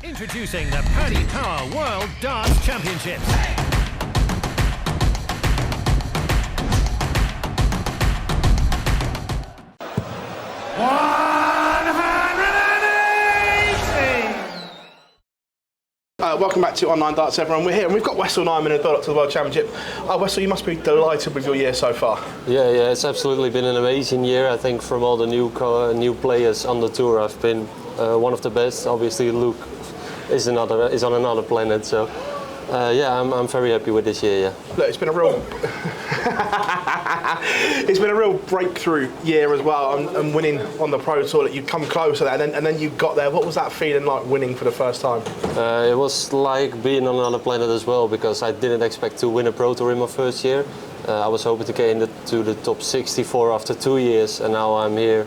Introducing the Paddy Power World Darts Championships. Welcome back to Online Darts, everyone. We're here and we've got Wessel Nijman in the build-up to the World Championship. Wessel, you must be delighted with your year so far. Yeah, it's absolutely been an amazing year. I think from all the new players on the tour, I've been one of the best. Obviously, Luke is on another planet, so I'm very happy with this year. Yeah. Look, it's been a real breakthrough year as well, and winning on the Pro Tour. You come close to that, and then you got there. What was that feeling like, winning for the first time? It was like being on another planet as well, because I didn't expect to win a Pro Tour in my first year. I was hoping to get into the top 64 after 2 years, and now I'm here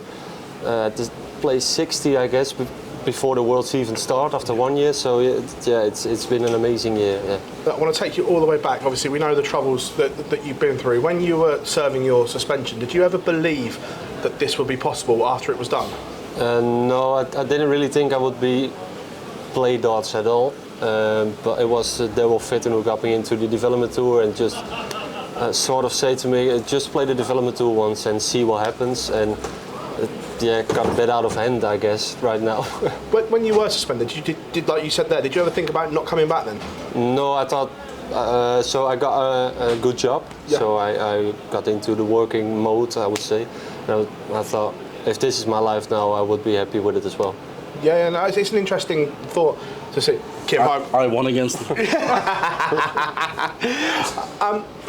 to play 60, I guess, before the Worlds even start after 1 year. So it's been an amazing year. Yeah. I want to take you all the way back. Obviously, we know the troubles that you've been through. When you were serving your suspension, did you ever believe that this would be possible after it was done? No, I didn't really think I would play darts at all. But it was Darryl Fitton who got me into the development tour and just sort of say to me, just play the development tour once and see what happens. And got a bit out of hand, I guess, right now. When you were suspended, did like you said there, did you ever think about not coming back then? No, I thought, so I got a good job, so I got into the working mode, I would say. And I thought, if this is my life now, I would be happy with it as well. Yeah, no, it's an interesting thought to see. Kim, I won against them.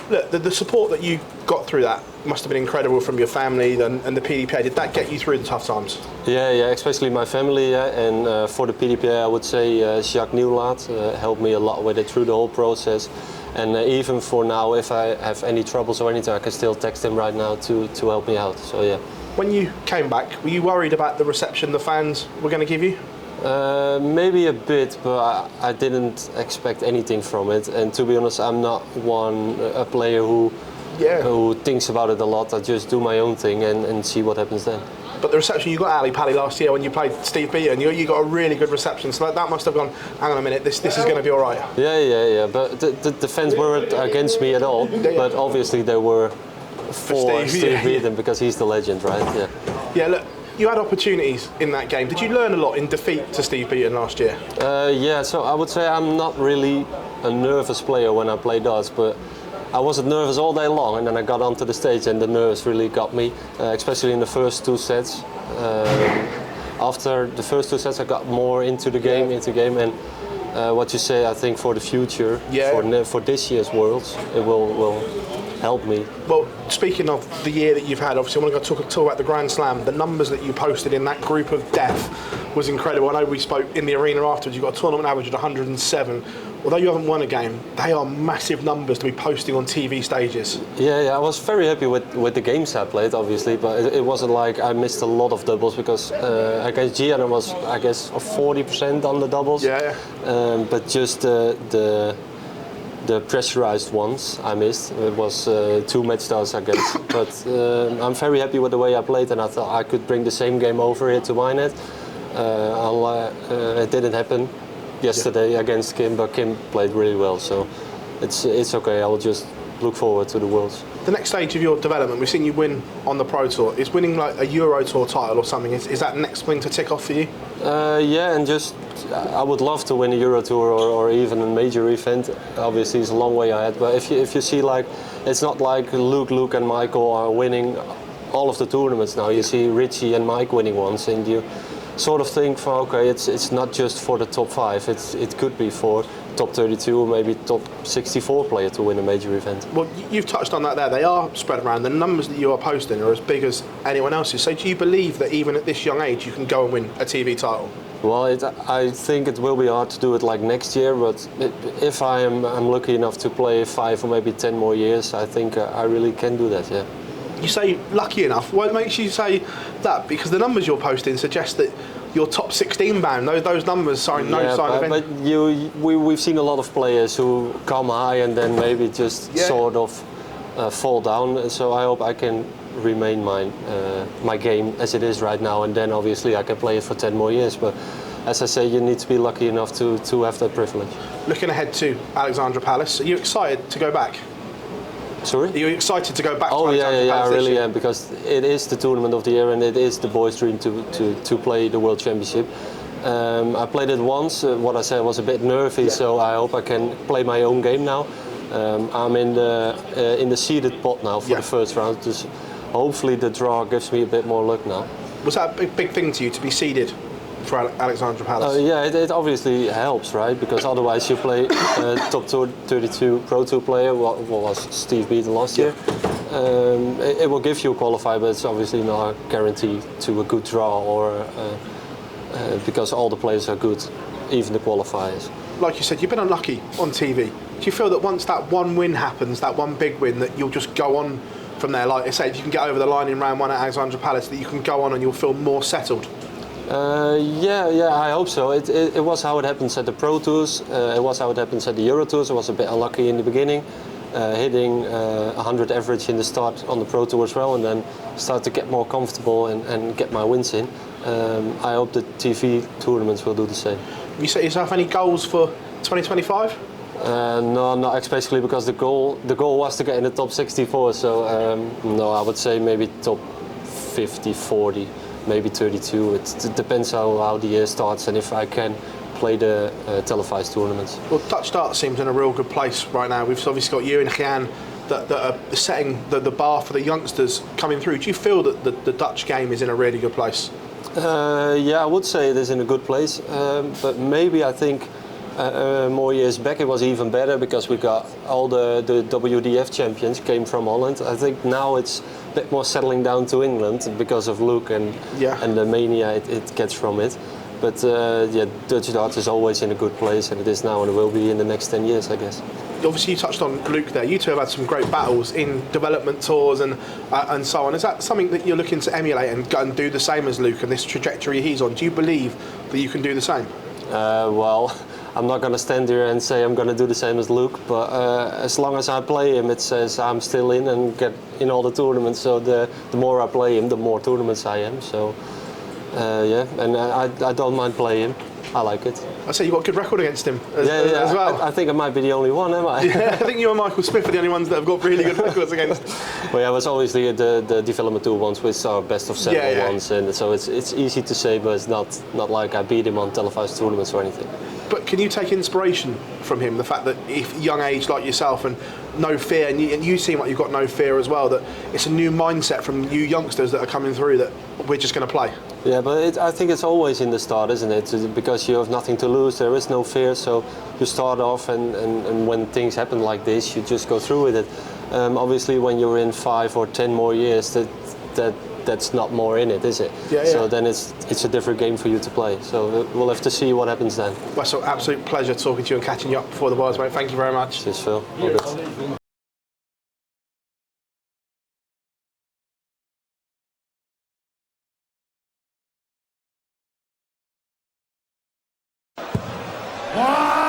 Look, the support that you got through that must have been incredible from your family and the PDPA. Did that get you through the tough times? Yeah, especially my family, and for the PDPA, I would say Jacques Nieuwlaat helped me a lot with it through the whole process. And even for now, if I have any troubles or anything, I can still text him right now to help me out. So yeah. When you came back, were you worried about the reception the fans were going to give you? Maybe a bit, but I didn't expect anything from it. And to be honest, I'm not a player who thinks about it a lot. I just do my own thing and see what happens then. But the reception you got Ali Pally last year when you played Steve Beaton, you got a really good reception. So that must have gone, hang on a minute, this is going to be all right. Yeah. But the fans weren't against me at all. But obviously they were for Steve Beaton because he's the legend, right? Yeah. Yeah, look. You had opportunities in that game. Did you learn a lot in defeat to Steve Beaton last year? So I would say I'm not really a nervous player when I play darts, but I wasn't nervous all day long, and then I got onto the stage and the nerves really got me, especially in the first 2 sets. After the first 2 sets I got more into the game, and what you say, I think for the future, for this year's Worlds, it will help me. Well, speaking of the year that you've had, obviously I want to talk about the Grand Slam. The numbers that you posted in that group of death was incredible. I know we spoke in the arena afterwards. You got a tournament average of 107. Although you haven't won a game, they are massive numbers to be posting on TV stages. Yeah, I was very happy with the games I played, obviously, but it wasn't like I missed a lot of doubles because against Gian I was, I guess, 40% on the doubles. Yeah. But just the pressurized ones I missed. It was 2 match starts, I guess. But I'm very happy with the way I played, and I thought I could bring the same game over here to Minet. It didn't happen yesterday against Kim, but Kim played really well, so it's okay. I will just look forward to the Worlds. The next stage of your development, we've seen you win on the Pro Tour. Is winning like a Euro Tour title or something, is that next thing to tick off for you? And just I would love to win a Euro Tour or even a major event. Obviously it's a long way ahead, but if you see, like, it's not like Luke and Michael are winning all of the tournaments now. You see Richie and Mike winning ones, and you sort of think, okay, it's not just for the top 5, it could be for top 32 or maybe top 64 player to win a major event. Well, you've touched on that there. They are spread around. The numbers that you are posting are as big as anyone else's. So do you believe that even at this young age you can go and win a TV title? Well, I think it will be hard to do it like next year, but if I'm lucky enough to play 5 or maybe 10 more years, I think I really can do that, yeah. You say lucky enough. What makes you say that? Because the numbers you're posting suggest that you're top 16 bound. Those numbers are no sign of anything. But we've seen a lot of players who come high and then maybe just sort of fall down. So I hope I can remain my game as it is right now, and then obviously I can play it for 10 more years. But as I say, you need to be lucky enough to have that privilege. Looking ahead to Alexandra Palace, are you excited to go back? Sorry? Are you excited to go back to Oh yeah, Alexandra Palace I this really year? am, because it is the tournament of the year and it is the boys' dream to play the World Championship. I played it once. What I said was a bit nervy, so I hope I can play my own game now. I'm in the seeded pot now for the first round. Just hopefully the draw gives me a bit more luck now. Was that a big thing to you to be seeded for Alexandra Palace? Yeah, it obviously helps, right? Because otherwise you play top 32 Pro Tour player, what was Steve Beaton last year. It will give you a qualifier, but it's obviously not a guarantee to a good draw, or because all the players are good, even the qualifiers. Like you said, you've been unlucky on TV. Do you feel that once that one win happens, that one big win, that you'll just go on from there? Like I say, if you can get over the line in round one at Alexandra Palace, that you can go on and you'll feel more settled? Yeah, I hope so. It was how it happens at the Pro Tours, it was how it happens at the Euro Tours. I was a bit unlucky in the beginning, hitting 100 average in the start on the Pro Tour as well, and then start to get more comfortable and get my wins in. I hope the TV tournaments will do the same. You set yourself any goals for 2025? No, not especially, because the goal was to get in the top 64. So no, I would say maybe top 50, 40, maybe 32. It depends how the year starts and if I can play the televised tournaments. Well, Dutch Dart seems in a real good place right now. We've obviously got you and Gian that are setting the bar for the youngsters coming through. Do you feel that the Dutch game is in a really good place? Yeah, I would say it is in a good place, but maybe I think more years back it was even better, because we got all the WDF champions came from Holland. I think now it's a bit more settling down to England because of Luke and the mania it gets from it. But yeah, Dutch Dart is always in a good place, and it is now and it will be in the next 10 years, I guess. Obviously, you touched on Luke there. You two have had some great battles in development tours and so on. Is that something that you're looking to emulate and go and do the same as Luke and this trajectory he's on? Do you believe that you can do the same? Well, I'm not going to stand here and say I'm going to do the same as Luke, but as long as I play him, it says I'm still in and get in all the tournaments. So the more I play him, the more tournaments I am. So yeah, and I don't mind playing him. I like it. I say you've got a good record against him as well. I think I might be the only one, am I? Yeah, I think you and Michael Smith are the only ones that have got really good records against. Well, yeah, it was obviously the development tour ones, which are best of 7 ones, and so it's easy to say, but it's not like I beat him on televised tournaments or anything. But can you take inspiration from him? The fact that if young age like yourself and no fear, and you seem like you've got no fear as well, that it's a new mindset from you youngsters that are coming through that we're just going to play. Yeah, but I think it's always in the start, isn't it? Because you have nothing to lose, there is no fear, so you start off and when things happen like this, you just go through with it. Obviously, when you're in 5 or 10 more years, that's not more in it, is it? Yeah. So then it's a different game for you to play. So we'll have to see what happens then. Wessel, absolute pleasure talking to you and catching you up before the Worlds, mate. Thank you very much. Cheers, Phil. All good. One.